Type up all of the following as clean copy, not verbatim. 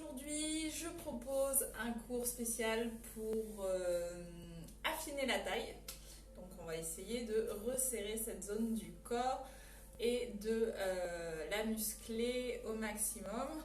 Aujourd'hui, je propose un cours spécial pour affiner la taille. Donc, on va essayer de resserrer cette zone du corps et de la muscler au maximum.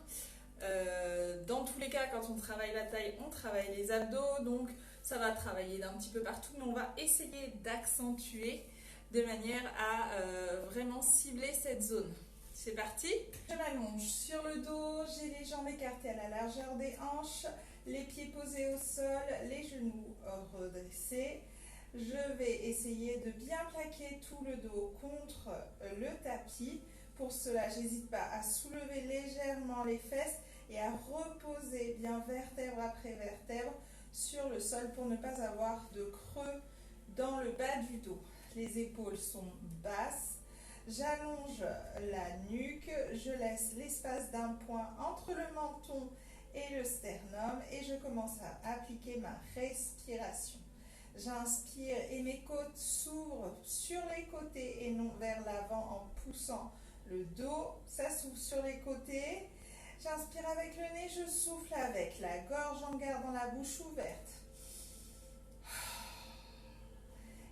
Dans tous les cas, quand on travaille la taille, on travaille les abdos. Donc, ça va travailler d'un petit peu partout, mais on va essayer d'accentuer de manière à vraiment cibler cette zone. C'est parti. Je m'allonge sur le dos, j'ai les jambes écartées à la largeur des hanches, les pieds posés au sol, les genoux redressés. Je vais essayer de bien plaquer tout le dos contre le tapis. Pour cela, j'hésite pas à soulever légèrement les fesses et à reposer bien vertèbre après vertèbre sur le sol pour ne pas avoir de creux dans le bas du dos. Les épaules sont basses. J'allonge la nuque, je laisse l'espace d'un point entre le menton et le sternum et je commence à appliquer ma respiration. J'inspire et mes côtes s'ouvrent sur les côtés et non vers l'avant en poussant le dos. Ça s'ouvre sur les côtés. J'inspire avec le nez, je souffle avec la gorge en gardant la bouche ouverte.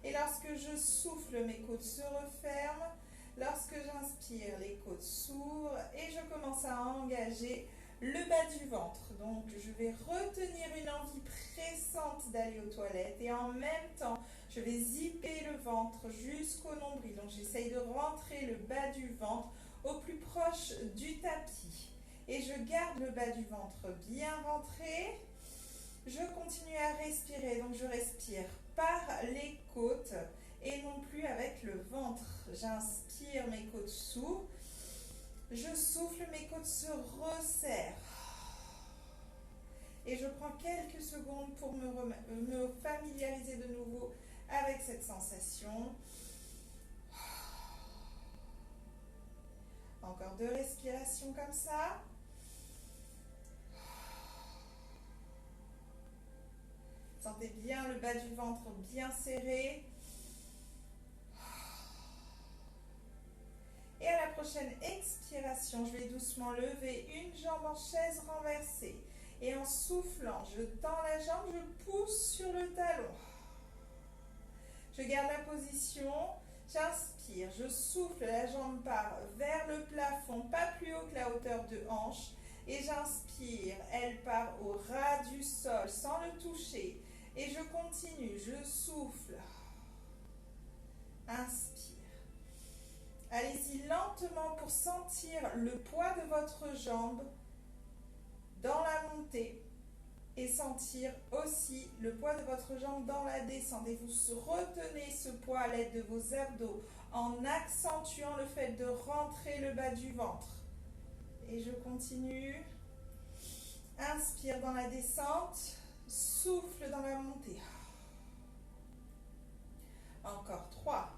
Et lorsque je souffle, mes côtes se referment. Lorsque j'inspire, les côtes s'ouvrent et je commence à engager le bas du ventre. Donc, je vais retenir une envie pressante d'aller aux toilettes et en même temps, je vais zipper le ventre jusqu'au nombril. Donc, j'essaye de rentrer le bas du ventre au plus proche du tapis. Et je garde le bas du ventre bien rentré. Je continue à respirer. Donc, je respire par les côtes et non plus avec le ventre. J'inspire, mes côtes s'ouvrent. Je souffle, mes côtes se resserrent. Et je prends quelques secondes pour me familiariser de nouveau avec cette sensation. Encore 2 respirations comme ça. Sentez bien le bas du ventre bien serré. Et à la prochaine expiration, je vais doucement lever une jambe en chaise renversée. Et en soufflant, je tends la jambe, je pousse sur le talon. Je garde la position, j'inspire, je souffle, la jambe part vers le plafond, pas plus haut que la hauteur de hanche. Et j'inspire, elle part au ras du sol sans le toucher. Et je continue, je souffle. Inspire. Allez-y lentement pour sentir le poids de votre jambe dans la montée et sentir aussi le poids de votre jambe dans la descente. Et vous retenez ce poids à l'aide de vos abdos en accentuant le fait de rentrer le bas du ventre. Et je continue. Inspire dans la descente, souffle dans la montée. Encore 3.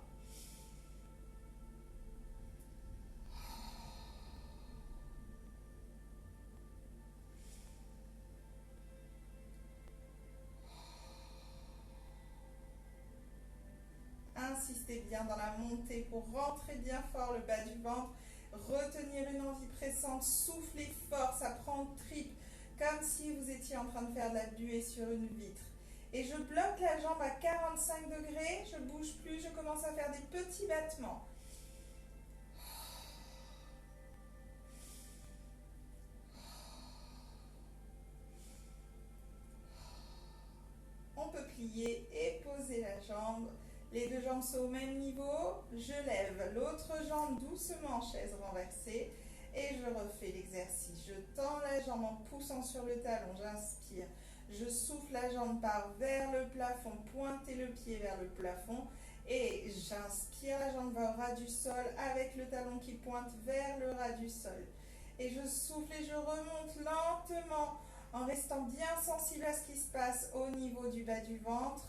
Insistez bien dans la montée pour rentrer bien fort le bas du ventre. Retenir une envie pressante, soufflez fort, ça prend au tripes, comme si vous étiez en train de faire de la buée sur une vitre. Et je bloque la jambe à 45 degrés, je ne bouge plus, je commence à faire des petits battements. On peut plier et poser la jambe. Les 2 jambes sont au même niveau. Je lève l'autre jambe doucement en chaise renversée et je refais l'exercice. Je tends la jambe en poussant sur le talon. J'inspire. Je souffle, la jambe part vers le plafond. Pointez le pied vers le plafond. Et j'inspire, la jambe va au ras du sol avec le talon qui pointe vers le ras du sol. Et je souffle et je remonte lentement en restant bien sensible à ce qui se passe au niveau du bas du ventre.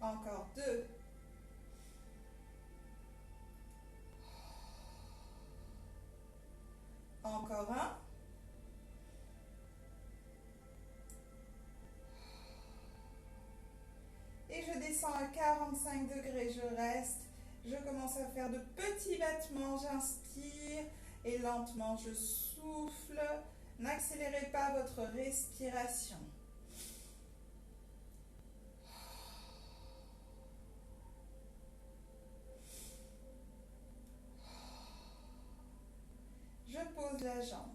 Encore 2. descends à 45 degrés, je reste. Je commence à faire de petits battements, j'inspire et lentement je souffle. N'accélérez pas votre respiration. Je pose la jambe.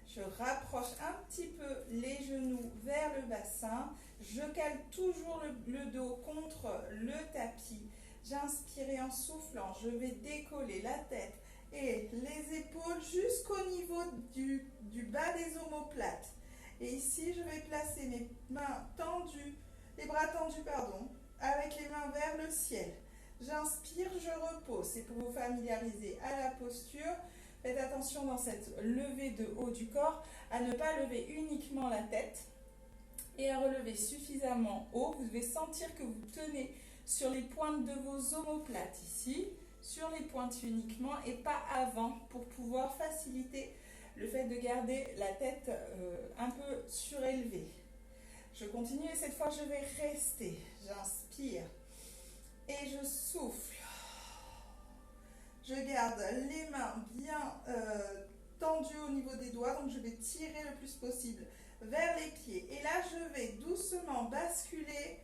Je rapproche un petit peu les genoux vers le bassin. Je cale toujours le dos contre le tapis. J'inspire et en soufflant, je vais décoller la tête et les épaules jusqu'au niveau du bas des omoplates. Et ici, je vais placer mes mains tendues, les bras tendus, pardon, avec les mains vers le ciel. J'inspire, je repose. C'est pour vous familiariser à la posture. Faites attention dans cette levée de haut du corps à ne pas lever uniquement la tête et à relever suffisamment haut. Vous devez sentir que vous tenez sur les pointes de vos omoplates ici, sur les pointes uniquement et pas avant pour pouvoir faciliter le fait de garder la tête un peu surélevée. Je continue et cette fois je vais rester. J'inspire et je souffle. Je garde les mains bien tendues au niveau des doigts, donc je vais tirer le plus possible vers les pieds. Et là, je vais doucement basculer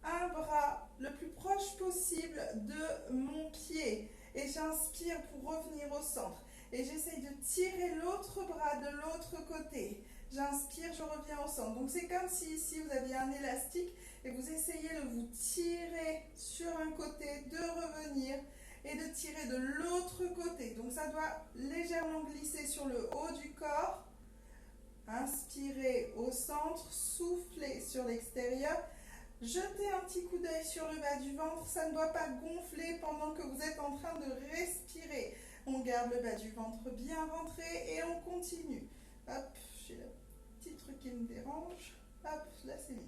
un bras le plus proche possible de mon pied. Et j'inspire pour revenir au centre. Et j'essaye de tirer l'autre bras de l'autre côté. J'inspire, je reviens au centre. Donc c'est comme si ici vous aviez un élastique et vous essayez de vous tirer sur un côté, de revenir et de tirer de l'autre côté. Donc ça doit légèrement glisser sur le haut du corps. Inspirez au centre, soufflez sur l'extérieur. Jetez un petit coup d'œil sur le bas du ventre, ça ne doit pas gonfler pendant que vous êtes en train de respirer. On garde le bas du ventre bien rentré et on continue. Hop, j'ai le petit truc qui me dérange. Hop, là c'est mieux.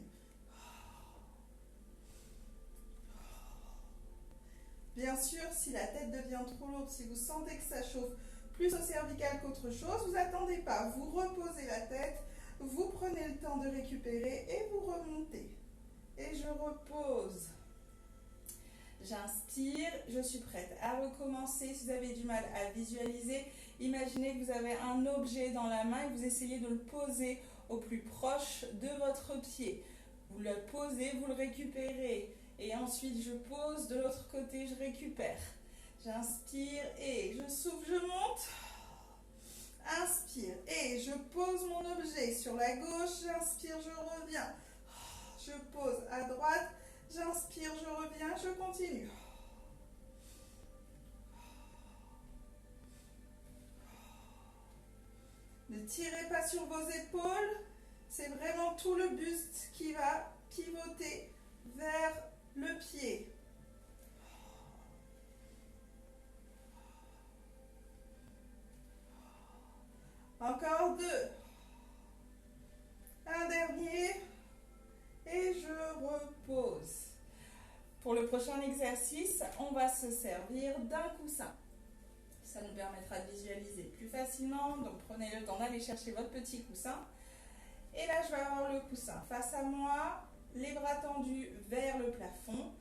Bien sûr, si la tête devient trop lourde, si vous sentez que ça chauffe plus au cervical qu'autre chose, vous n'attendez pas. Vous reposez la tête, vous prenez le temps de récupérer et vous remontez. Et je repose. J'inspire, je suis prête à recommencer. Si vous avez du mal à visualiser, imaginez que vous avez un objet dans la main et vous essayez de le poser au plus proche de votre pied. Vous le posez, vous le récupérez. Et ensuite, je pose de l'autre côté, je récupère. J'inspire et je souffle, je monte. Inspire et je pose mon objet sur la gauche. J'inspire, je reviens. Je pose à droite. J'inspire, je reviens, je continue. Ne tirez pas sur vos épaules. C'est vraiment tout le buste qui va pivoter vers le pied. Encore deux. Un dernier. Et je repose. Pour le prochain exercice, on va se servir d'un coussin. Ça nous permettra de visualiser plus facilement. Donc prenez le temps d'aller chercher votre petit coussin. Et là, je vais avoir le coussin face à moi, les bras tendus vers le plafond.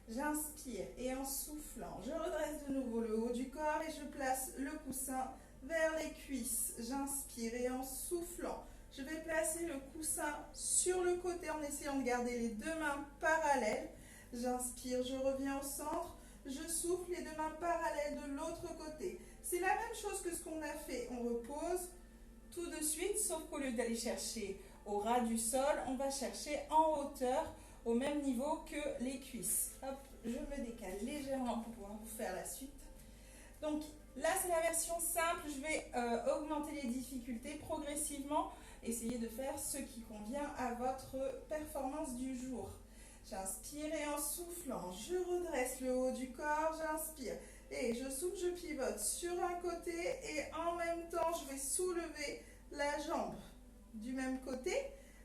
J'inspire et en soufflant, je redresse de nouveau le haut du corps et je place le coussin vers les cuisses. J'inspire et en soufflant, je vais placer le coussin sur le côté en essayant de garder les deux mains parallèles. J'inspire, je reviens au centre, je souffle, les deux mains parallèles de l'autre côté. C'est la même chose que ce qu'on a fait. On repose tout de suite, sauf qu'au lieu d'aller chercher au ras du sol, on va chercher en hauteur, au même niveau que les cuisses. Hop, je me décale légèrement pour pouvoir vous faire la suite. Donc là, c'est la version simple. Je vais augmenter les difficultés progressivement. Essayez de faire ce qui convient à votre performance du jour. J'inspire et en soufflant, je redresse le haut du corps, j'inspire. Et je souffle, je pivote sur un côté et en même temps, je vais soulever la jambe du même côté.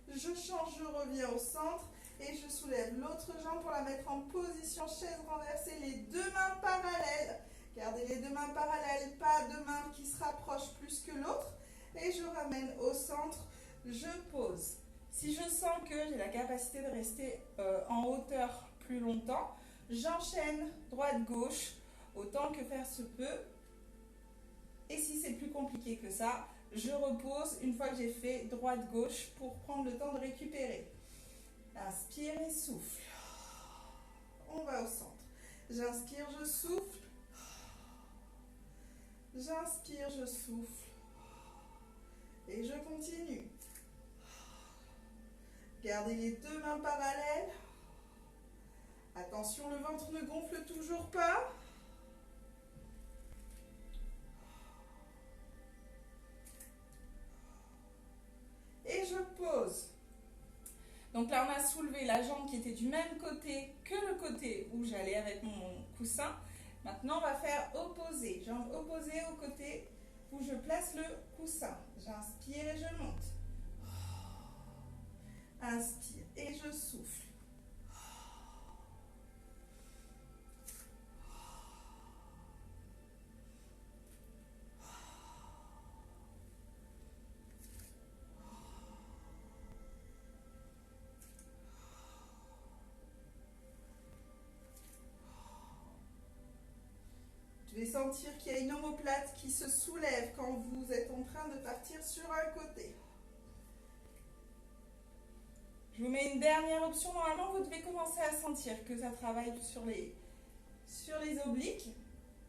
Je change, je reviens au centre et je soulève l'autre jambe pour la mettre en position chaise renversée, les deux mains parallèles. Gardez les deux mains parallèles, pas de main qui se rapproche plus que l'autre. Et je ramène au centre, je pose. Si je sens que j'ai la capacité de rester en hauteur plus longtemps. J'enchaîne droite-gauche autant que faire se peut. Et si c'est plus compliqué que ça, je repose une fois que j'ai fait droite-gauche pour prendre le temps de récupérer. Inspire et souffle. On va au centre. J'inspire, je souffle. J'inspire, je souffle. Et je continue. Gardez les deux mains parallèles. Attention, le ventre ne gonfle toujours pas. Et je pose. Donc là, on a soulevé la jambe qui était du même côté que le côté où j'allais avec mon coussin. Maintenant, on va faire opposé. Jambe opposée au côté où je place le coussin. J'inspire et je monte. Inspire et je souffle. Je vais sentir qu'il y a une omoplate qui se soulève quand vous êtes en train de partir sur un côté. Je vous mets une dernière option. Normalement, vous devez commencer à sentir que ça travaille sur les obliques.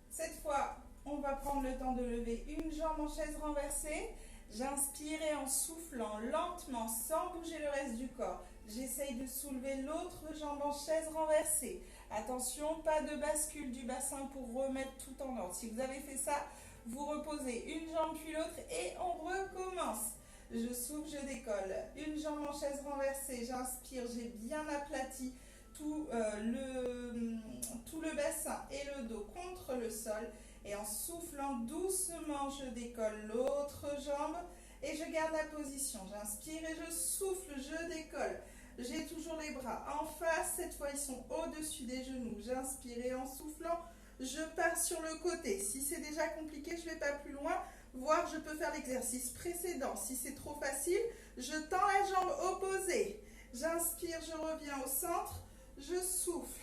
Cette fois, on va prendre le temps de lever une jambe en chaise renversée. J'inspire et en soufflant lentement, sans bouger le reste du corps, j'essaye de soulever l'autre jambe en chaise renversée. Attention, pas de bascule du bassin pour remettre tout en ordre. Si vous avez fait ça, vous reposez une jambe puis l'autre et on recommence. Je souffle, je décolle. Une jambe en chaise renversée, j'inspire, j'ai bien aplati tout le bassin et le dos contre le sol. Et en soufflant doucement, je décolle l'autre jambe et je garde la position. J'inspire et je souffle, je décolle. J'ai toujours les bras en face. Cette fois, ils sont au-dessus des genoux. J'inspire et en soufflant, je pars sur le côté. Si c'est déjà compliqué, je ne vais pas plus loin. Voire, je peux faire l'exercice précédent. Si c'est trop facile, je tends la jambe opposée. J'inspire, je reviens au centre. Je souffle.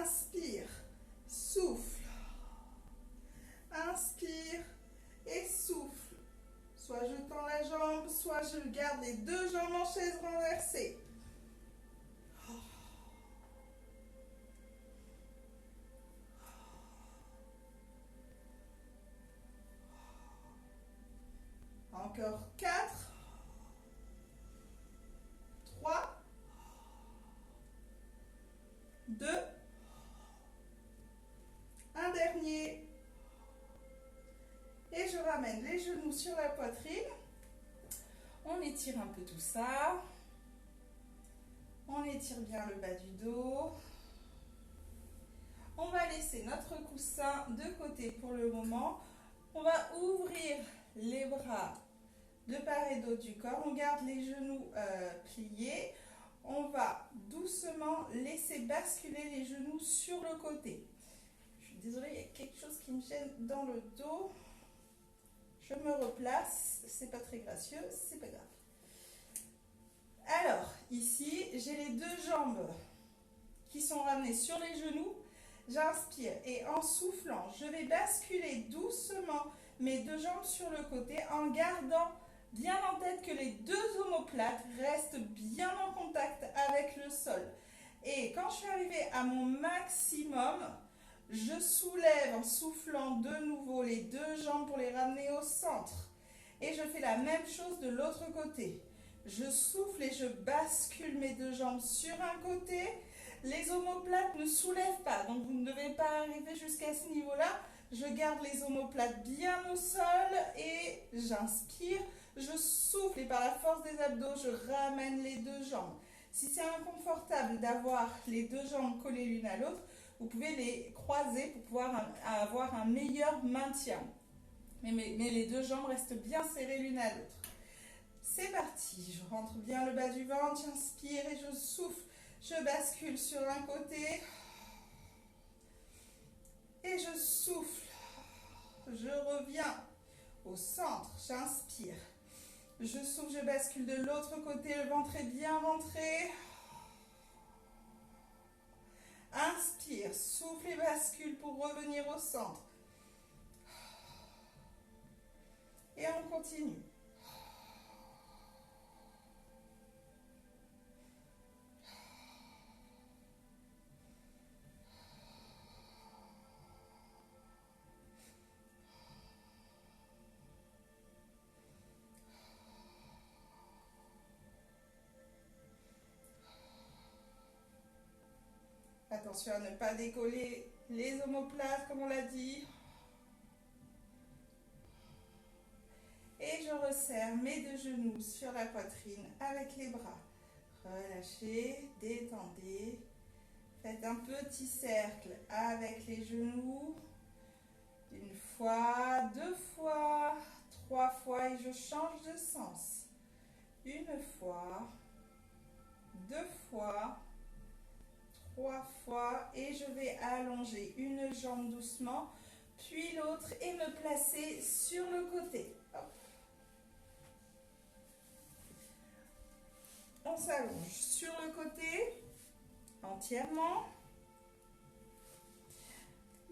Inspire, souffle. Inspire et souffle. Soit je tends la jambe, soit je garde les deux jambes en chaise renversée. Encore 4, 3, 2, un dernier. Et je ramène les genoux sur la poitrine. On étire un peu tout ça. On étire bien le bas du dos. On va laisser notre coussin de côté pour le moment. On va ouvrir les bras de part et d'autre du corps. On garde les genoux pliés. On va doucement laisser basculer les genoux sur le côté. Je suis désolée, il y a quelque chose qui me gêne dans le dos. Je me replace, c'est pas très gracieux, c'est pas grave. Alors, ici, j'ai les deux jambes qui sont ramenées sur les genoux. J'inspire et en soufflant, je vais basculer doucement mes deux jambes sur le côté en gardant bien en tête que les deux omoplates restent bien en contact avec le sol. Et quand je suis arrivée à mon maximum, je soulève en soufflant de nouveau les deux jambes pour les ramener au centre. Et je fais la même chose de l'autre côté. Je souffle et je bascule mes deux jambes sur un côté. Les omoplates ne soulèvent pas, donc vous ne devez pas arriver jusqu'à ce niveau-là. Je garde les omoplates bien au sol et j'inspire. Je souffle et par la force des abdos, je ramène les deux jambes. Si c'est inconfortable d'avoir les deux jambes collées l'une à l'autre, vous pouvez les croiser pour pouvoir avoir un meilleur maintien. Mais les deux jambes restent bien serrées l'une à l'autre. C'est parti, je rentre bien le bas du ventre, j'inspire et je souffle. Je bascule sur un côté et je souffle. Je reviens au centre, j'inspire. Je souffle, je bascule de l'autre côté, le ventre est bien rentré. inspire, souffle et bascule pour revenir au centre. Et on continue. Attention à ne pas décoller les omoplates comme on l'a dit. Et je resserre mes deux genoux sur la poitrine avec les bras. Relâchez, détendez. Faites un petit cercle avec les genoux. Une fois, deux fois, trois fois et je change de sens. Une fois, deux fois, trois fois et je vais allonger une jambe doucement, puis l'autre et me placer sur le côté. Hop. On s'allonge sur le côté entièrement.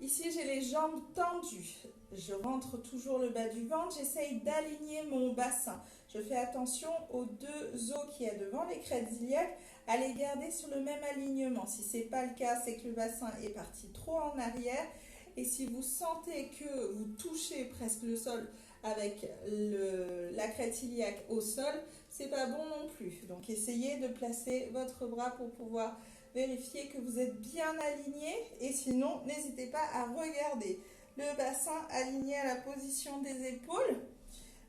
Ici, j'ai les jambes tendues. Je rentre toujours le bas du ventre. J'essaye d'aligner mon bassin. Je fais attention aux deux os qui est devant, les crêtes iliaques, à les garder sur le même alignement. Si ce n'est pas le cas, c'est que le bassin est parti trop en arrière. Et si vous sentez que vous touchez presque le sol avec la crête iliaque au sol, c'est pas bon non plus. Donc essayez de placer votre bras pour pouvoir vérifier que vous êtes bien aligné. Et sinon, n'hésitez pas à regarder le bassin aligné à la position des épaules.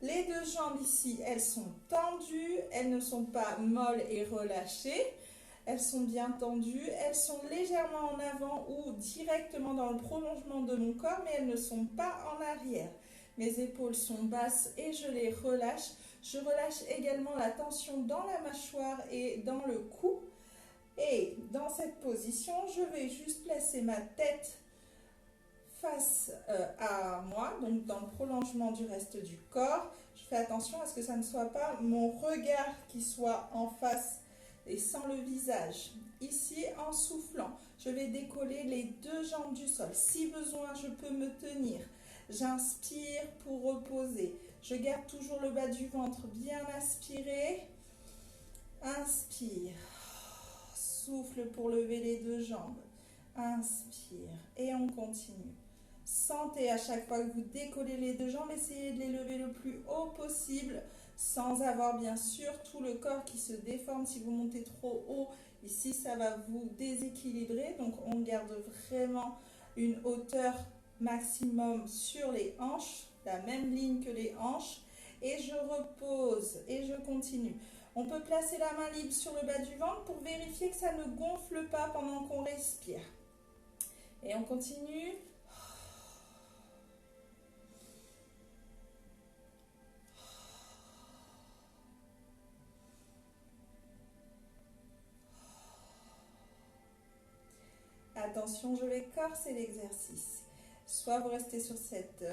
Les deux jambes ici, elles sont tendues, elles ne sont pas molles et relâchées. Elles sont bien tendues, elles sont légèrement en avant ou directement dans le prolongement de mon corps, mais elles ne sont pas en arrière. Mes épaules sont basses et je les relâche. Je relâche également la tension dans la mâchoire et dans le cou. Et dans cette position, je vais juste placer ma tête face à moi, donc dans le prolongement du reste du corps. Je fais attention à ce que ça ne soit pas mon regard qui soit en face et sans le visage. Ici, en soufflant, je vais décoller les deux jambes du sol. Si besoin, je peux me tenir. J'inspire pour reposer. Je garde toujours le bas du ventre bien aspiré. Inspire. Souffle pour lever les deux jambes. Inspire. Et on continue. Sentez à chaque fois que vous décollez les deux jambes, essayez de les lever le plus haut possible, sans avoir bien sûr tout le corps qui se déforme. Si vous montez trop haut, ici ça va vous déséquilibrer. Donc on garde vraiment une hauteur maximum sur les hanches, la même ligne que les hanches. Et je repose et je continue. On peut placer la main libre sur le bas du ventre pour vérifier que ça ne gonfle pas pendant qu'on respire. Et on continue. Attention, je vais corser l'exercice. Soit vous restez sur cette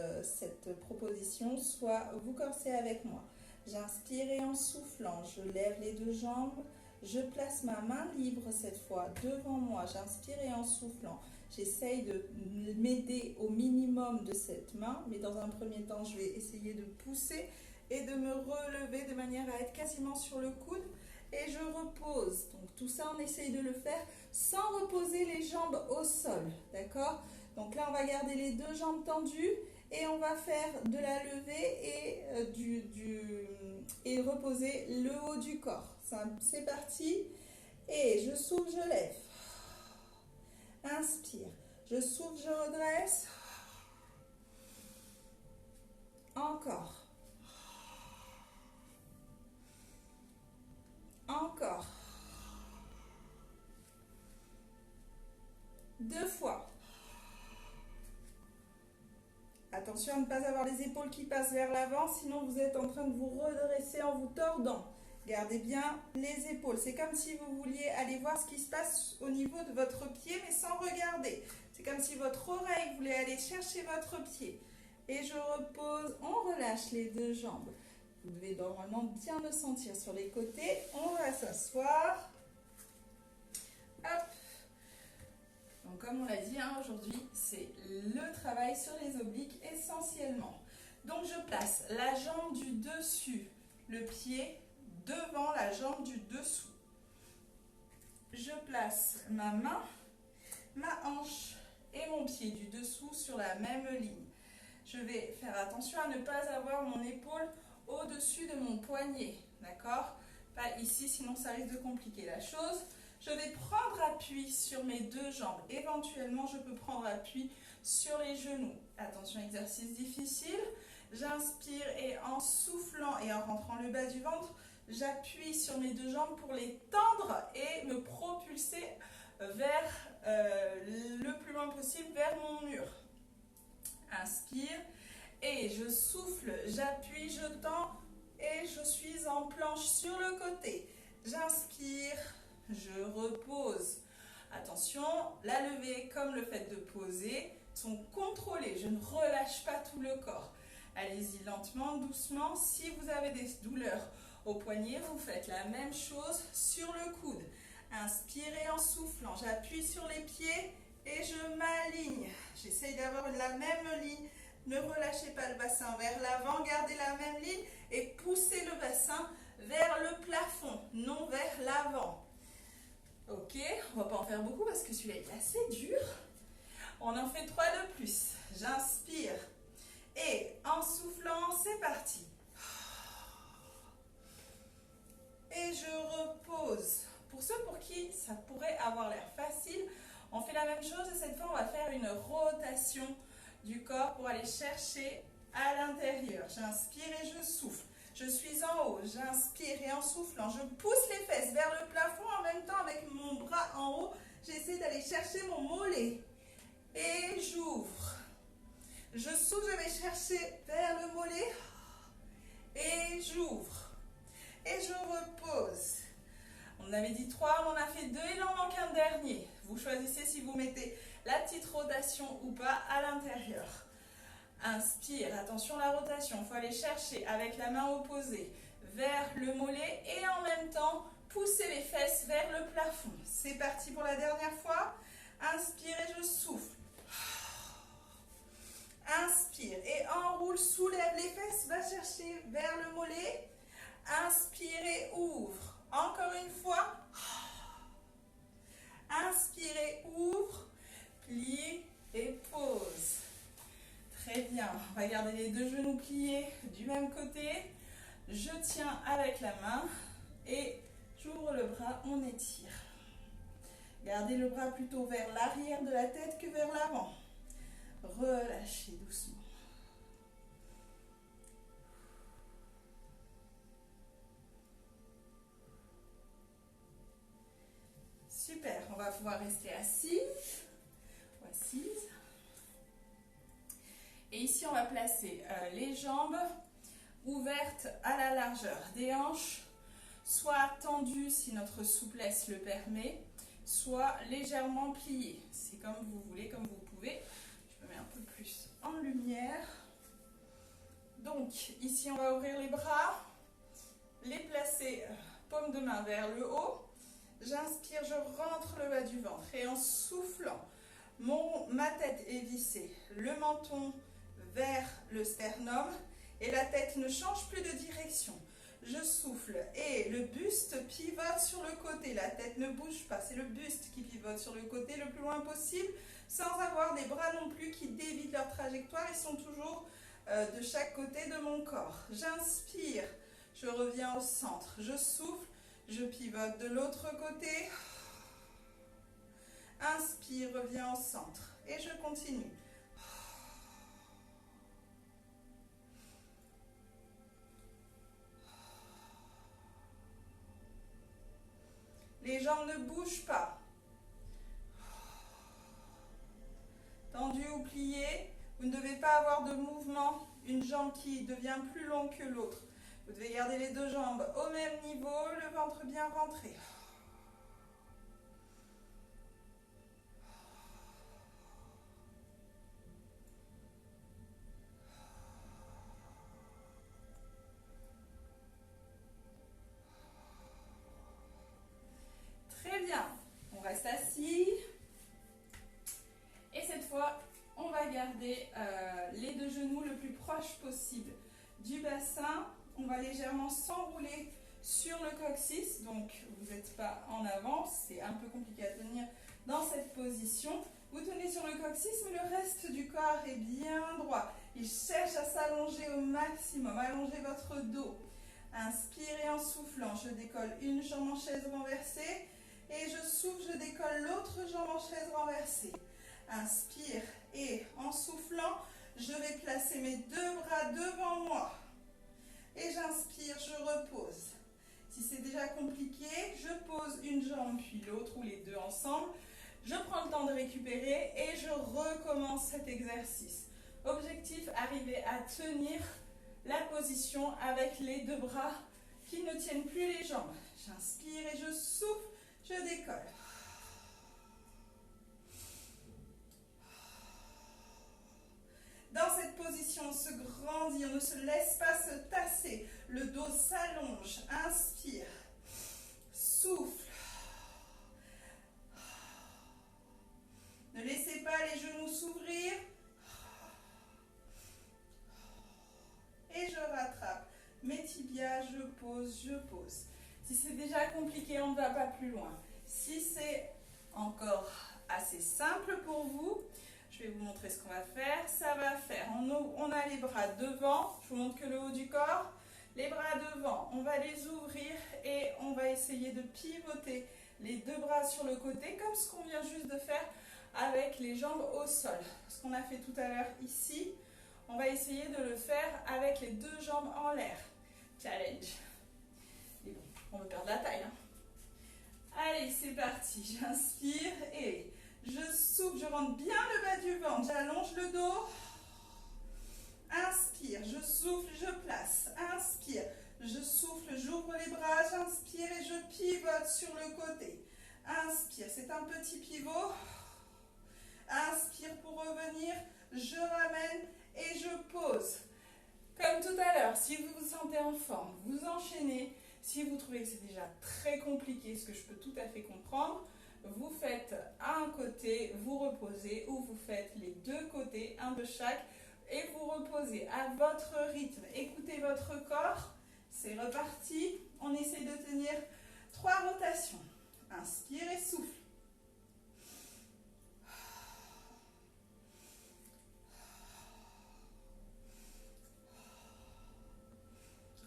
proposition, soit vous corsez avec moi. J'inspire et en soufflant, je lève les deux jambes. Je place ma main libre cette fois devant moi. J'inspire et en soufflant, j'essaye de m'aider au minimum de cette main. Mais dans un premier temps, je vais essayer de pousser et de me relever de manière à être quasiment sur le coude. Et je repose. Donc tout ça, on essaye de le faire sans reposer les jambes au sol. D'accord? Donc là, on va garder les deux jambes tendues et on va faire de la levée et reposer le haut du corps. C'est parti. Et je souffle, je lève. Inspire. Je souffle, je redresse. Encore. Encore. Deux fois. Attention à ne pas avoir les épaules qui passent vers l'avant, sinon vous êtes en train de vous redresser en vous tordant. Gardez bien les épaules. C'est comme si vous vouliez aller voir ce qui se passe au niveau de votre pied, mais sans regarder. C'est comme si votre oreille voulait aller chercher votre pied. Et je repose, on relâche les deux jambes. Vous devez normalement bien le sentir sur les côtés. On va s'asseoir. Hop. Encore comme on l'a dit hein, aujourd'hui, c'est le travail sur les obliques essentiellement. Donc je place la jambe du dessus, le pied devant la jambe du dessous. Je place ma main, ma hanche et mon pied du dessous sur la même ligne. Je vais faire attention à ne pas avoir mon épaule au-dessus de mon poignet, d'accord? Pas ici, sinon ça risque de compliquer la chose. Je vais prendre appui sur mes deux jambes. Éventuellement, je peux prendre appui sur les genoux. Attention, exercice difficile. J'inspire et en soufflant et en rentrant le bas du ventre, j'appuie sur mes deux jambes pour les tendre et me propulser vers le plus loin possible vers mon mur. Inspire et je souffle, j'appuie, je tends et je suis en planche sur le côté. J'inspire, je repose. Attention, la levée comme le fait de poser sont contrôlés. Je ne relâche pas tout le corps. Allez-y lentement, doucement. Si vous avez des douleurs au poignet, vous faites la même chose sur le coude. Inspirez en soufflant. J'appuie sur les pieds et je m'aligne. J'essaye d'avoir la même ligne. Ne relâchez pas le bassin vers l'avant. Gardez la même ligne et poussez le bassin vers le plafond, non vers l'avant. Ok, on va pas en faire beaucoup parce que celui-là est assez dur. On en fait 3 de plus. J'inspire. Et en soufflant, c'est parti. Et je repose. Pour ceux pour qui ça pourrait avoir l'air facile, on fait la même chose et cette fois, on va faire une rotation du corps pour aller chercher à l'intérieur. J'inspire et je souffle. Je suis en haut, j'inspire et en soufflant, je pousse les fesses vers le plafond en même temps avec mon bras en haut. J'essaie d'aller chercher mon mollet. Et j'ouvre. Je souffle, je vais chercher vers le mollet. Et j'ouvre. Et je repose. On avait dit 3, on en a fait 2 et il en manque un dernier. Vous choisissez si vous mettez la petite rotation ou pas à l'intérieur. Inspire, attention la rotation, il faut aller chercher avec la main opposée vers le mollet et en même temps pousser les fesses vers le plafond. C'est parti pour la dernière fois. Inspire et je souffle. Inspire et enroule, soulève les fesses, va chercher vers le mollet. Inspire et ouvre. Encore une fois. Inspire et ouvre. Plie et pose. Très bien. On va garder les deux genoux pliés du même côté. Je tiens avec la main et j'ouvre le bras, on étire. Gardez le bras plutôt vers l'arrière de la tête que vers l'avant. Relâchez doucement. Super, on va pouvoir rester assis ou assise. Et ici, on va placer les jambes ouvertes à la largeur des hanches, soit tendues si notre souplesse le permet, soit légèrement pliées. C'est comme vous voulez, comme vous pouvez. Je me mets un peu plus en lumière. Donc, ici, on va ouvrir les bras, les placer paume de main vers le haut. J'inspire, je rentre le bas du ventre et en soufflant, ma tête est vissée, le menton vers le sternum et la tête ne change plus de direction. Je souffle et le buste pivote sur le côté, la tête ne bouge pas, c'est le buste qui pivote sur le côté le plus loin possible sans avoir des bras non plus qui dévient leur trajectoire, ils sont toujours de chaque côté de mon corps. J'inspire, je reviens au centre, je souffle, je pivote de l'autre côté. Inspire, reviens au centre. Et je continue. Les jambes ne bougent pas. Tendues ou pliées. Vous ne devez pas avoir de mouvement. Une jambe qui devient plus longue que l'autre. Vous devez garder les deux jambes au même niveau, le ventre bien rentré. Très bien. On reste assis. du bassin. On va légèrement s'enrouler sur le coccyx, donc vous n'êtes pas en avant, c'est un peu compliqué à tenir dans cette position. Vous tenez sur le coccyx, mais le reste du corps est bien droit. Il cherche à s'allonger au maximum. Allongez votre dos. Inspirez en soufflant. Je décolle une jambe en chaise renversée. Et je souffle, je décolle l'autre jambe en chaise renversée. Inspire et en soufflant, je vais placer mes deux bras devant moi. Et j'inspire, je repose. Si c'est déjà compliqué, je pose une jambe puis l'autre ou les deux ensemble. Je prends le temps de récupérer et je recommence cet exercice. Objectif, arriver à tenir la position avec les deux bras qui ne tiennent plus les jambes. J'inspire et je souffle, je décolle. Dans cette position, on se grandit, on ne se laisse pas se tasser. Le dos s'allonge. Inspire. Souffle. Ne laissez pas les genoux s'ouvrir. Et je rattrape. Mes tibias, je pose, je pose. Si c'est déjà compliqué, on ne va pas plus loin. Si c'est encore assez simple pour vous, je vais vous montrer ce qu'on va faire. Ça va faire, on a les bras devant, je vous montre que le haut du corps. Les bras devant, on va les ouvrir et on va essayer de pivoter les deux bras sur le côté, comme ce qu'on vient juste de faire avec les jambes au sol. Ce qu'on a fait tout à l'heure ici, on va essayer de le faire avec les deux jambes en l'air. Challenge. Et bon, on veut perdre la taille. Hein. Allez, c'est parti. J'inspire et je souffle, je rentre bien le bas du ventre. J'allonge le dos. Inspire, je souffle, je place. Inspire, je souffle, j'ouvre les bras. J'inspire et je pivote sur le côté. Inspire, c'est un petit pivot. Inspire pour revenir. Je ramène et je pose. Comme tout à l'heure, si vous vous sentez en forme, vous enchaînez. Si vous trouvez que c'est déjà très compliqué, ce que je peux tout à fait comprendre, vous faites un côté, vous reposez, ou vous faites les deux côtés, un de chaque, et vous reposez à votre rythme. Écoutez votre corps, c'est reparti. On essaie de tenir 3 rotations. Inspire et souffle.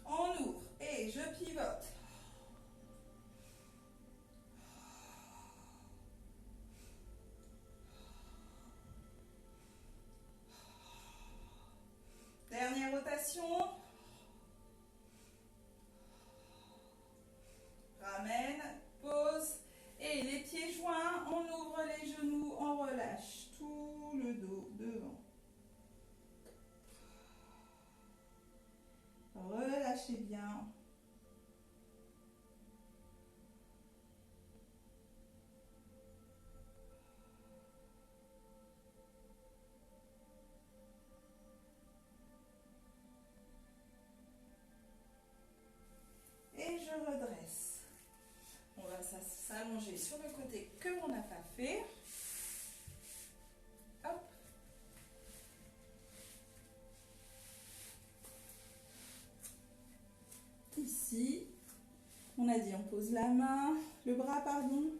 On ouvre et je pivote. Dernière rotation. Ramène, pose. Et les pieds joints, on ouvre les genoux, on relâche tout le dos devant. Relâchez bien. Et je redresse. On va s'allonger sur le côté que l'on n'a pas fait. Hop. Ici, on a dit on pose la main, le bras pardon.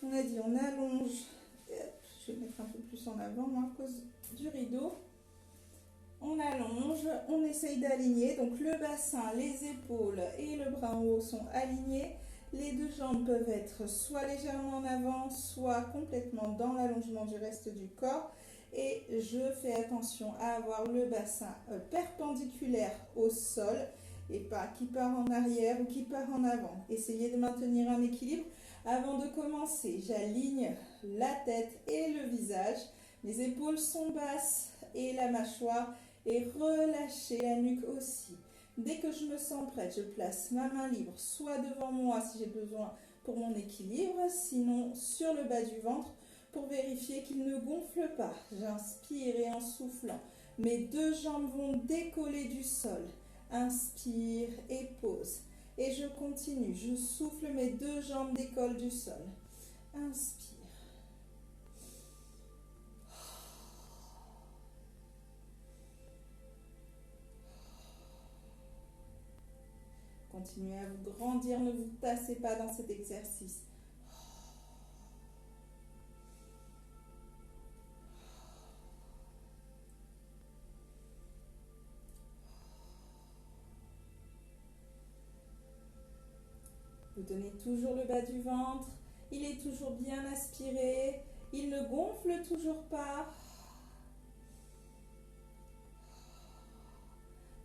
On a dit on allonge. Je vais mettre un peu plus en avant moi, à cause du rideau. On allonge, on essaye d'aligner. Donc le bassin, les épaules et le bras en haut sont alignés. Les deux jambes peuvent être soit légèrement en avant, soit complètement dans l'allongement du reste du corps. Et je fais attention à avoir le bassin perpendiculaire au sol et pas qui part en arrière ou qui part en avant. Essayez de maintenir un équilibre. Avant de commencer, j'aligne la tête et le visage. Les épaules sont basses et la mâchoire est relâchée, la nuque aussi. Dès que je me sens prête, je place ma main libre, soit devant moi si j'ai besoin pour mon équilibre, sinon sur le bas du ventre pour vérifier qu'il ne gonfle pas. J'inspire et en soufflant, mes deux jambes vont décoller du sol. Inspire et pose. Et je continue, je souffle, mes deux jambes décollent du sol. Inspire. Continuez à vous grandir, ne vous tassez pas dans cet exercice. Vous tenez toujours le bas du ventre, il est toujours bien aspiré, il ne gonfle toujours pas.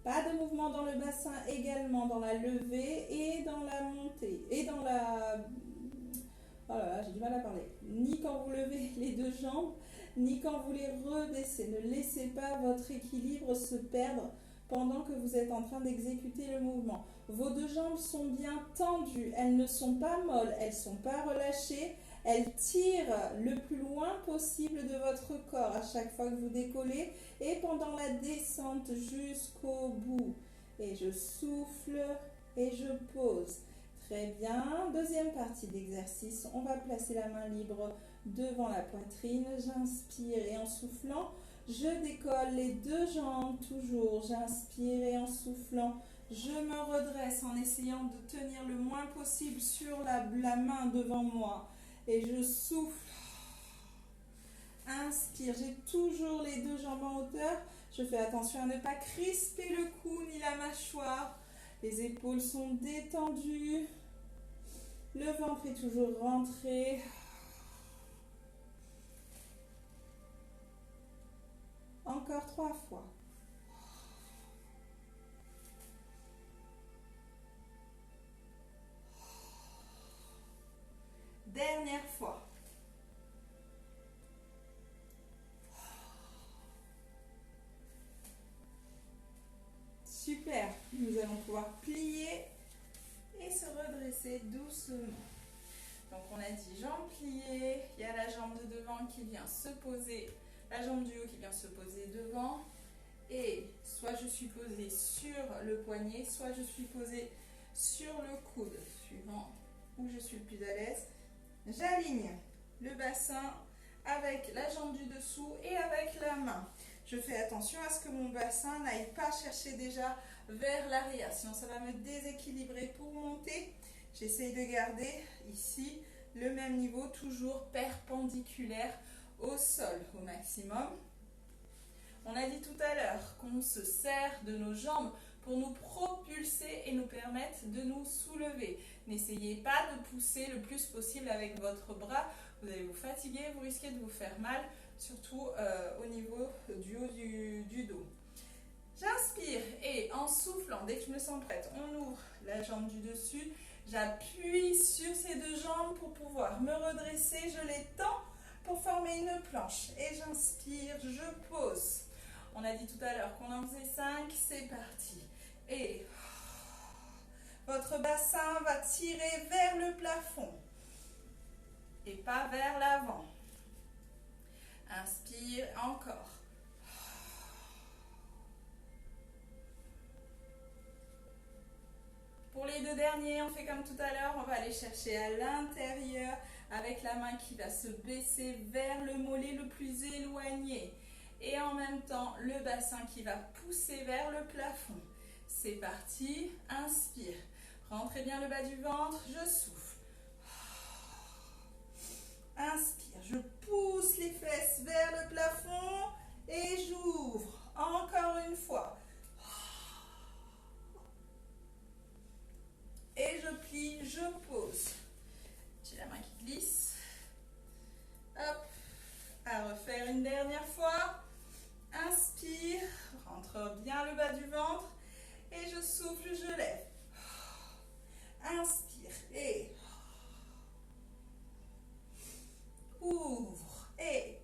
Pas de mouvement dans le bassin également, dans la levée et dans la montée. Et dans la... Oh là là, j'ai du mal à parler. Ni quand vous levez les deux jambes, ni quand vous les rebaissez. Ne laissez pas votre équilibre se perdre pendant que vous êtes en train d'exécuter le mouvement. Vos deux jambes sont bien tendues, elles ne sont pas molles, elles ne sont pas relâchées. Elles tirent le plus loin possible de votre corps à chaque fois que vous décollez et pendant la descente jusqu'au bout. Et je souffle et je pose. Très bien. Deuxième partie d'exercice. On va placer la main libre devant la poitrine. J'inspire et en soufflant, je décolle les deux jambes toujours. J'inspire et en soufflant, je me redresse en essayant de tenir le moins possible sur la main devant moi. Et je souffle. Inspire. J'ai toujours les deux jambes en hauteur. Je fais attention à ne pas crisper le cou ni la mâchoire. Les épaules sont détendues. Le ventre est toujours rentré. Encore 3 fois. Dernière fois. Super. Nous allons pouvoir plier et se redresser doucement. Donc on a dit jambes pliées, il y a la jambe de devant qui vient se poser, la jambe du haut qui vient se poser devant. Et soit je suis posée sur le poignet, soit je suis posée sur le coude, suivant où je suis le plus à l'aise. J'aligne le bassin avec la jambe du dessous et avec la main. Je fais attention à ce que mon bassin n'aille pas chercher déjà vers l'arrière, sinon ça va me déséquilibrer pour monter. J'essaye de garder ici le même niveau, toujours perpendiculaire au sol au maximum. On a dit tout à l'heure qu'on se sert de nos jambes pour nous propulser et nous permettre de nous soulever. N'essayez pas de pousser le plus possible avec votre bras. Vous allez vous fatiguer, vous risquez de vous faire mal, surtout au niveau du haut du dos. J'inspire et en soufflant, dès que je me sens prête, on ouvre la jambe du dessus. J'appuie sur ces deux jambes pour pouvoir me redresser. Je les tends pour former une planche. Et j'inspire, je pose. On a dit tout à l'heure qu'on en faisait 5, c'est parti. Et votre bassin va tirer vers le plafond et pas vers l'avant. Inspire encore. Pour les deux derniers, on fait comme tout à l'heure, on va aller chercher à l'intérieur avec la main qui va se baisser vers le mollet le plus éloigné. Et en même temps, le bassin qui va pousser vers le plafond. C'est parti, inspire. Rentrez bien le bas du ventre, je souffle. Inspire, je pousse les fesses vers le plafond et j'ouvre. Encore une fois. Et je plie, je pose. J'ai la main qui glisse. Hop. À refaire une dernière fois. Inspire, rentre bien le bas du ventre. Et je souffle, je lève. Inspire et ouvre et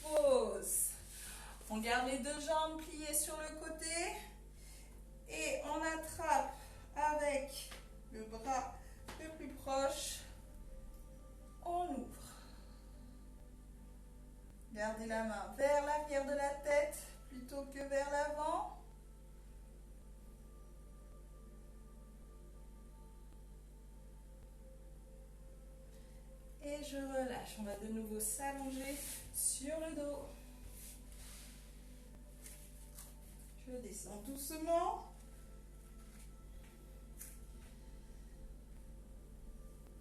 pose. On garde les deux jambes pliées sur le côté. Et on attrape avec le bras le plus proche. On ouvre. Gardez la main vers l'arrière de la tête plutôt que vers l'avant. Et je relâche. On va de nouveau s'allonger sur le dos. Je descends doucement.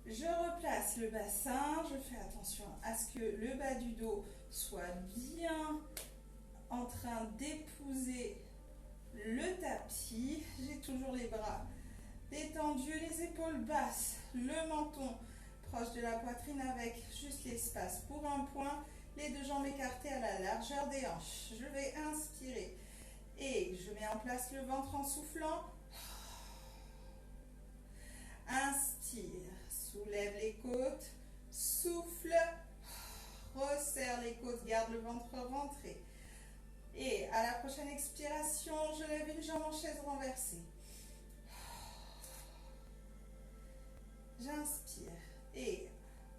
Je replace le bassin, je fais attention à ce que le bas du dos soit bien en train d'épouser le tapis. J'ai toujours les bras détendus, les épaules basses, le menton proche de la poitrine avec juste l'espace pour un point, les deux jambes écartées à la largeur des hanches. Je vais inspirer et je mets en place le ventre en soufflant. Inspire, soulève les côtes, souffle, resserre les côtes, garde le ventre rentré. Et à la prochaine expiration, je lève une jambe en chaise renversée. J'inspire et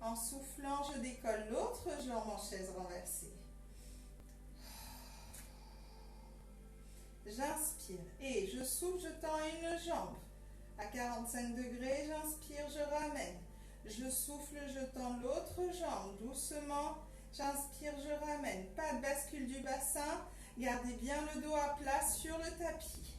en soufflant, je décolle l'autre jambe en chaise renversée. J'inspire et je souffle, je tends une jambe. À 45 degrés, j'inspire, je ramène. Je souffle, je tends l'autre jambe doucement. J'inspire, je ramène. Pas de bascule du bassin. Gardez bien le dos à plat sur le tapis.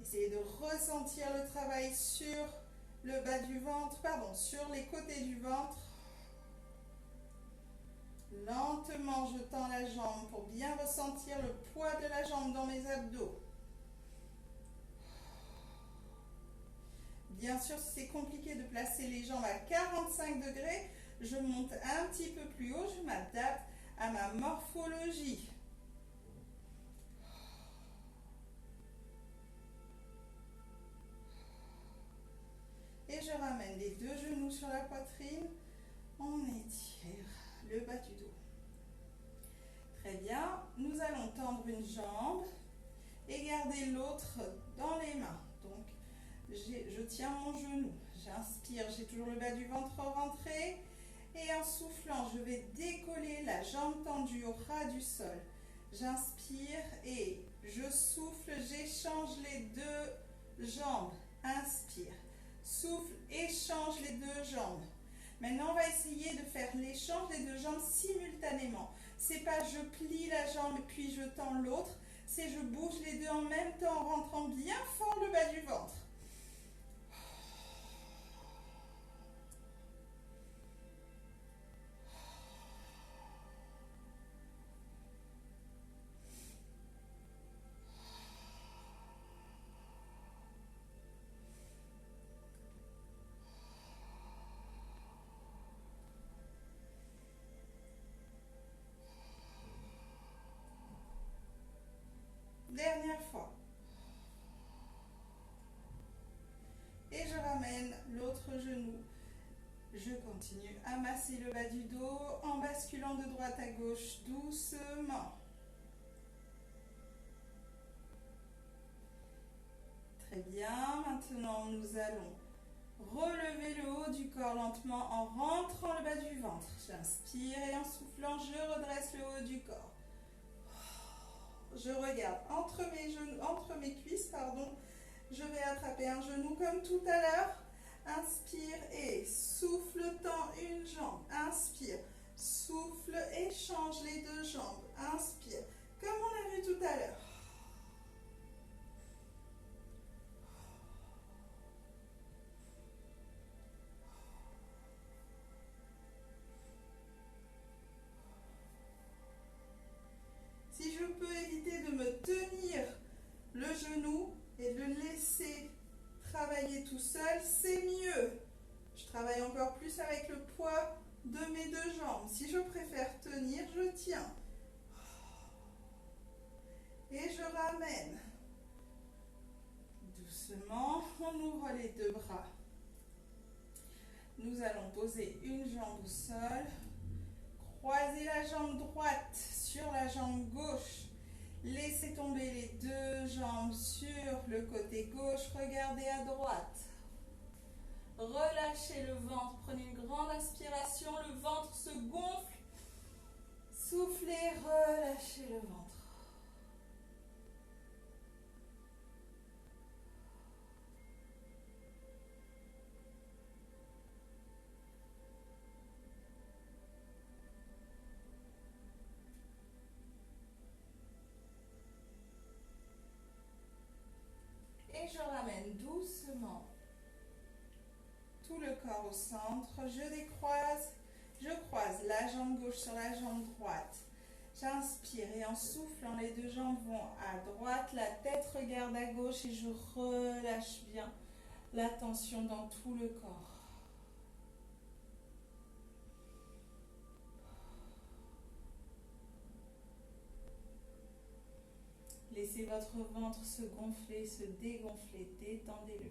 Essayez de ressentir le travail sur le bas du ventre, sur les côtés du ventre. Lentement, je tends la jambe pour bien ressentir le poids de la jambe dans mes abdos. Bien sûr, si c'est compliqué de placer les jambes à 45 degrés, je monte un petit peu plus haut, je m'adapte à ma morphologie. Et je ramène les deux genoux sur la poitrine. On étire le bas du dos. Très bien. Nous allons tendre une jambe et garder l'autre dans les mains. Donc, je tiens mon genou. J'inspire, j'ai toujours le bas du ventre rentré. Et en soufflant, je vais décoller la jambe tendue au ras du sol. J'inspire et je souffle, j'échange les deux jambes. Inspire. Souffle, échange les deux jambes. Maintenant, on va essayer de faire l'échange des deux jambes simultanément. C'est pas je plie la jambe puis je tends l'autre. C'est je bouge les deux en même temps en rentrant bien fort le bas du ventre. Dernière fois. Et je ramène l'autre genou. Je continue à masser le bas du dos en basculant de droite à gauche doucement. Très bien. Maintenant, nous allons relever le haut du corps lentement en rentrant le bas du ventre. J'inspire et en soufflant, je redresse le haut du corps. Je regarde entre mes cuisses, je vais attraper un genou comme tout à l'heure. Inspire et souffle, tends une jambe. Inspire, souffle, échange les deux jambes. Inspire, comme on a vu tout à l'heure. Si je peux éviter de me tenir le genou et de le laisser travailler tout seul, c'est mieux. Je travaille encore plus avec le poids de mes deux jambes. Si je préfère tenir, je tiens. Et je ramène. Doucement, on ouvre les deux bras. Nous allons poser une jambe au sol. Croisez la jambe droite sur la jambe gauche. Laissez tomber les deux jambes sur le côté gauche. Regardez à droite. Relâchez le ventre. Prenez une grande inspiration. Le ventre se gonfle. Soufflez, relâchez le ventre. tout le corps au centre. Je décroise, je croise la jambe gauche sur la jambe droite. J'inspire et en soufflant, les deux jambes vont à droite, la tête regarde à gauche et je relâche bien la tension dans tout le corps. Laissez votre ventre se gonfler, se dégonfler, détendez-le.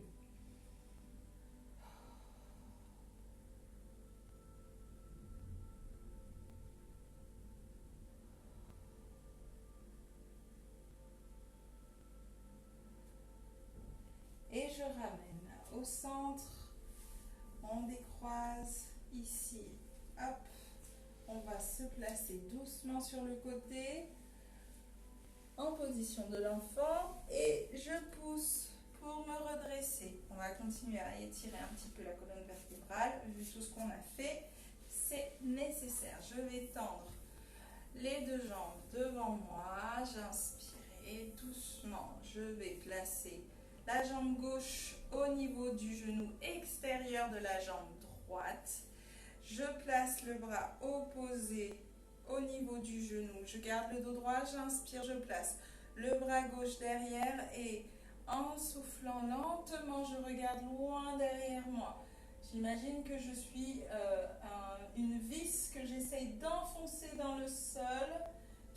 Et je ramène au centre, on décroise ici, hop, on va se placer doucement sur le côté, en position de l'enfant, et je pousse pour me redresser. On va continuer à étirer un petit peu la colonne vertébrale, vu tout ce qu'on a fait, c'est nécessaire. Je vais tendre les deux jambes devant moi, j'inspire et doucement, je vais placer la jambe gauche au niveau du genou extérieur de la jambe droite. Je place le bras opposé au niveau du genou. Je garde le dos droit, j'inspire, je place le bras gauche derrière et en soufflant lentement, je regarde loin derrière moi. J'imagine que je suis une vis que j'essaye d'enfoncer dans le sol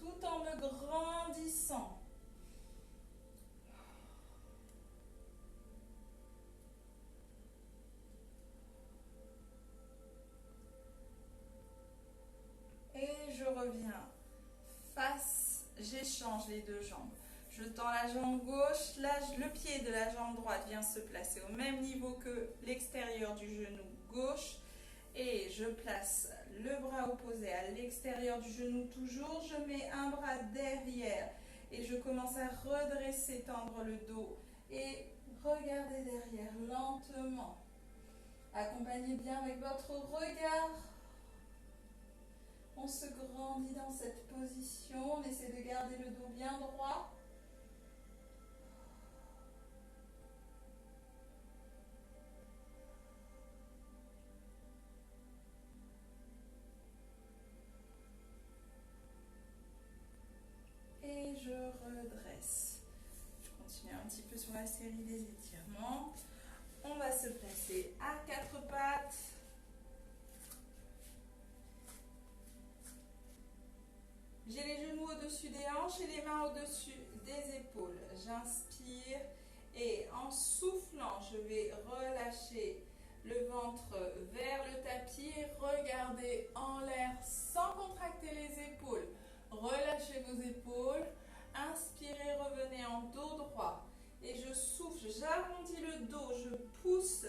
tout en me grandissant. Et je reviens face, j'échange les deux jambes. Je tends la jambe gauche, le pied de la jambe droite vient se placer au même niveau que l'extérieur du genou gauche. Et je place le bras opposé à l'extérieur du genou toujours. Je mets un bras derrière et je commence à redresser, tendre le dos. Et regardez derrière lentement. Accompagnez bien avec votre regard. On se grandit dans cette position. On essaie de garder le dos bien droit. Et je redresse. Je continue un petit peu sur la série des étirements. On va se placer à quatre pattes. J'ai les genoux au-dessus des hanches et les mains au-dessus des épaules. J'inspire et en soufflant, je vais relâcher le ventre vers le tapis. Regardez en l'air sans contracter les épaules. Relâchez vos épaules. Inspirez, revenez en dos droit. Et je souffle, j'arrondis le dos, je pousse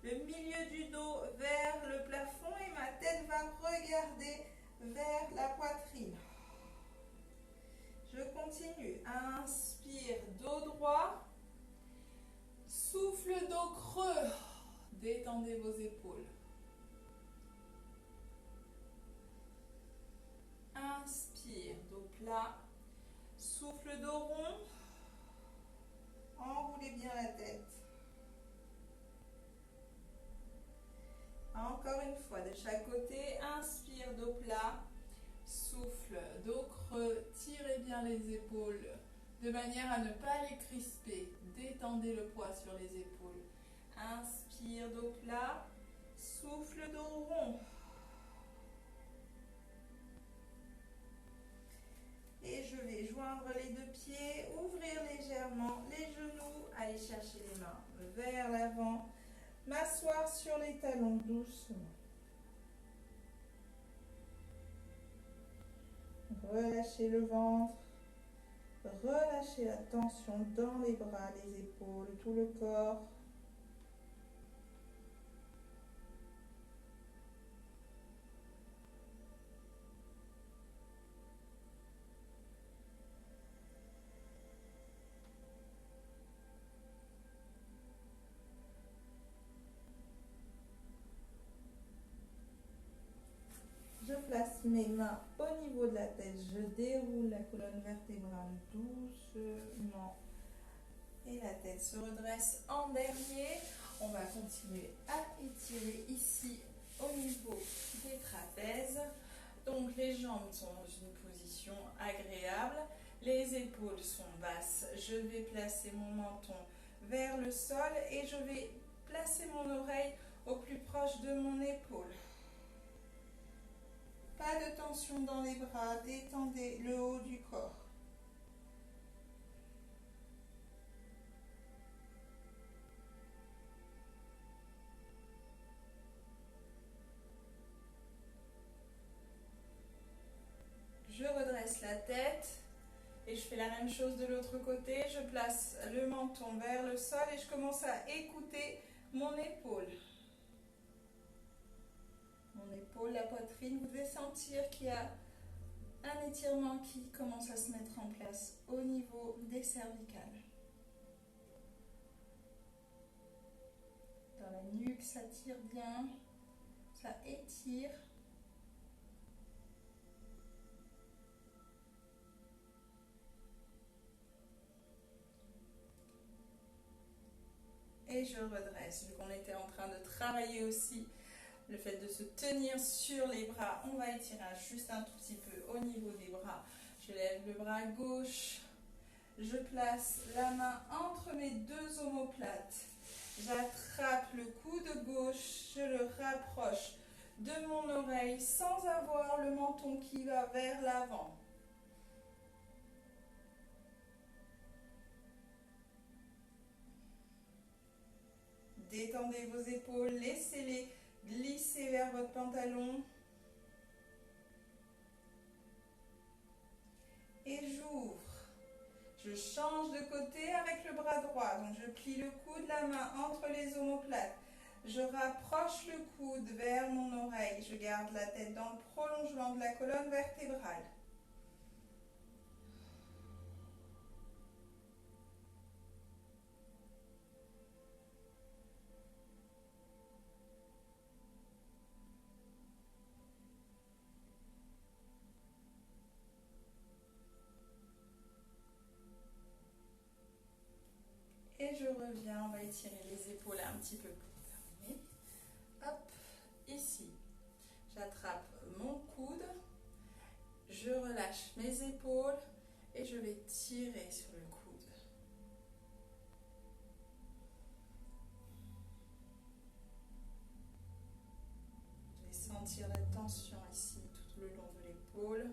le milieu du dos vers le plafond et ma tête va regarder vers la poitrine. Je continue. Inspire, dos droit. Souffle, dos creux. Détendez vos épaules. Inspire, dos plat. Souffle, dos rond. Enroulez bien la tête. Encore une fois, de chaque côté, inspire, dos plat, souffle, dos creux, tirez bien les épaules de manière à ne pas les crisper. Détendez le poids sur les épaules. Inspire, dos plat, souffle, dos rond. Et je vais joindre les deux pieds, ouvrir légèrement les genoux, aller chercher les mains vers l'avant. M'asseoir sur les talons doucement. Relâchez le ventre. Relâchez la tension dans les bras, les épaules, tout le corps. Je place mes mains au niveau de la tête, je déroule la colonne vertébrale doucement. Et la tête se redresse en dernier. On va continuer à étirer ici au niveau des trapèzes. Donc les jambes sont dans une position agréable. Les épaules sont basses. Je vais placer mon menton vers le sol et je vais placer mon oreille au plus proche de mon épaule. Pas de tension dans les bras, détendez le haut du corps. Je redresse la tête et je fais la même chose de l'autre côté. Je place le menton vers le sol et je commence à écouter mon épaule. Mon épaule, la poitrine, vous devez sentir qu'il y a un étirement qui commence à se mettre en place au niveau des cervicales. Dans la nuque, ça tire bien, ça étire. Et je redresse. Vu qu'on était en train de travailler aussi le fait de se tenir sur les bras, on va étirer juste un tout petit peu au niveau des bras. Je lève le bras gauche, je place la main entre mes deux omoplates. J'attrape le coude gauche, je le rapproche de mon oreille sans avoir le menton qui va vers l'avant. Détendez vos épaules, laissez-les glisser vers votre pantalon. Et j'ouvre. Je change de côté avec le bras droit. Donc je plie le coude, la main entre les omoplates. Je rapproche le coude vers mon oreille. Je garde la tête dans le prolongement de la colonne vertébrale. Et je reviens, on va étirer les épaules un petit peu pour terminer. Hop, ici, j'attrape mon coude, je relâche mes épaules et je vais tirer sur le coude. Je vais sentir la tension ici tout le long de l'épaule.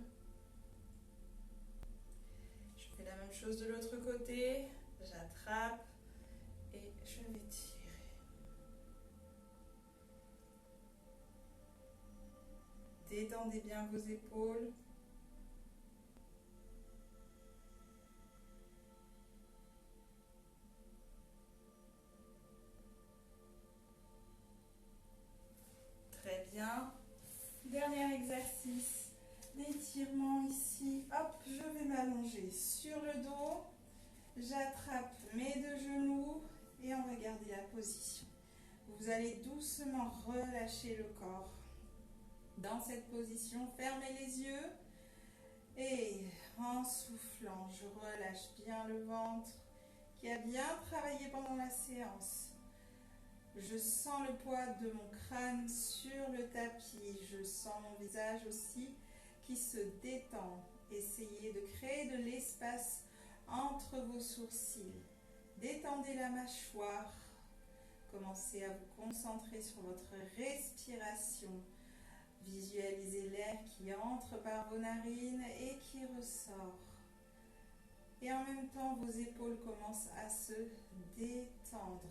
Je fais la même chose de l'autre côté, j'attrape. Et je vais tirer. Détendez bien vos épaules. Très bien. Dernier exercice d'étirement ici. Hop, je vais m'allonger sur le dos. J'attrape mes deux genoux et on va garder la position. Vous allez doucement relâcher le corps. Dans cette position, fermez les yeux et en soufflant, je relâche bien le ventre qui a bien travaillé pendant la séance. Je sens le poids de mon crâne sur le tapis. Je sens mon visage aussi qui se détend. Essayez de créer de l'espace entre vos sourcils. Détendez la mâchoire. Commencez à vous concentrer sur votre respiration. Visualisez l'air qui entre par vos narines et qui ressort. Et en même temps, vos épaules commencent à se détendre.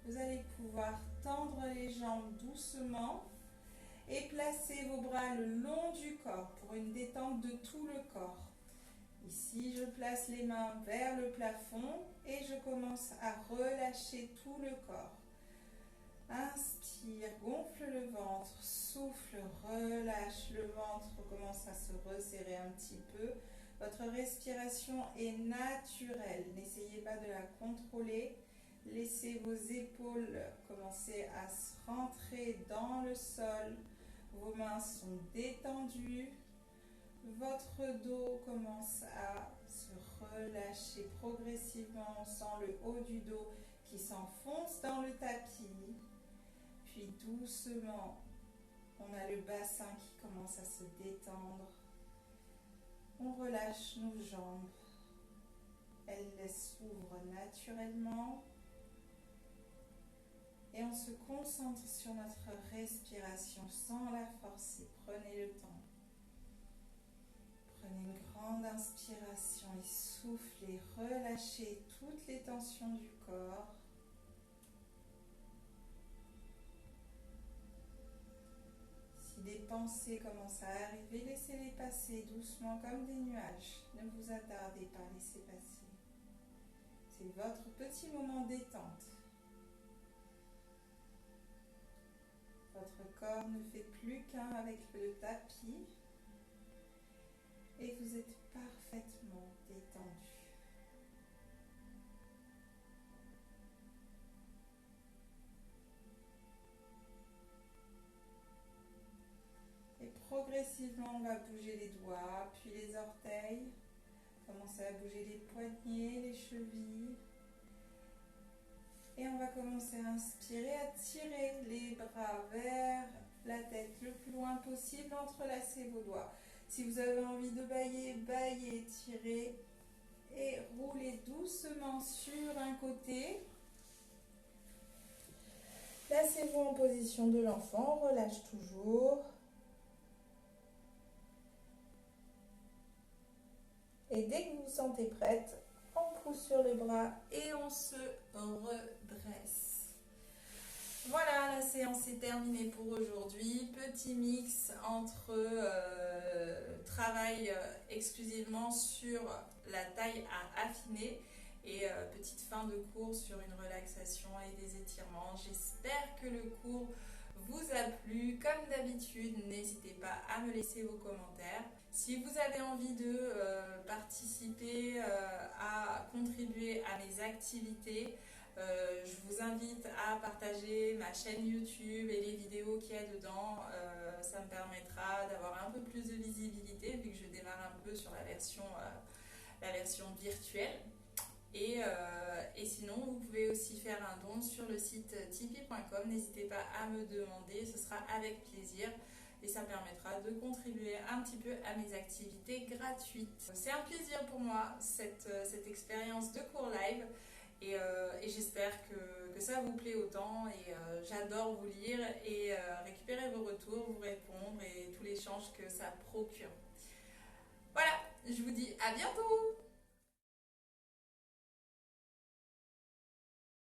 Vous allez pouvoir tendre les jambes doucement et placer vos bras le long du corps pour une détente de tout le corps. Ici, je place les mains vers le plafond et je commence à relâcher tout le corps. Inspire, gonfle le ventre, souffle, relâche le ventre, commence à se resserrer un petit peu. Votre respiration est naturelle, n'essayez pas de la contrôler. Laissez vos épaules commencer à se rentrer dans le sol. Vos mains sont détendues. Votre dos commence à se se relâcher progressivement. On sent le haut du dos qui s'enfonce dans le tapis. Puis doucement, on a le bassin qui commence à se détendre. On relâche nos jambes. Elles s'ouvrent naturellement. Et on se concentre sur notre respiration sans la forcer. Prenez le temps. Prenez une grande inspiration et soufflez. Relâchez toutes les tensions du corps. Si des pensées commencent à arriver, laissez-les passer doucement comme des nuages. Ne vous attardez pas, laissez passer. C'est votre petit moment détente. Votre corps ne fait plus qu'un avec le tapis et vous êtes parfaitement détendu. Et progressivement, on va bouger les doigts, puis les orteils. Commencez à bouger les poignets, les chevilles. Et on va commencer à inspirer, à tirer les bras vers la tête le plus loin possible, entrelacez vos doigts. Si vous avez envie de bâiller, baillez, tirez et roulez doucement sur un côté. Placez-vous en position de l'enfant, relâche toujours. Et dès que vous vous sentez prête, on pousse sur le bras et on se redresse. Voilà, la séance est terminée pour aujourd'hui. Petit mix entre travail exclusivement sur la taille à affiner et petite fin de cours sur une relaxation et des étirements. J'espère que le cours vous a plu. Comme d'habitude, n'hésitez pas à me laisser vos commentaires. Si vous avez envie de participer à contribuer à mes activités, je vous invite à partager ma chaîne YouTube et les vidéos qu'il y a dedans. Ça me permettra d'avoir un peu plus de visibilité vu que je démarre un peu sur la version virtuelle. Et sinon, vous pouvez aussi faire un don sur le site tipeee.com. N'hésitez pas à me demander, ce sera avec plaisir. Et ça me permettra de contribuer un petit peu à mes activités gratuites. C'est un plaisir pour moi, cette expérience de cours live. Et j'espère que ça vous plaît autant. Et j'adore vous lire et récupérer vos retours, vous répondre et tous les échanges que ça procure. Voilà, je vous dis à bientôt!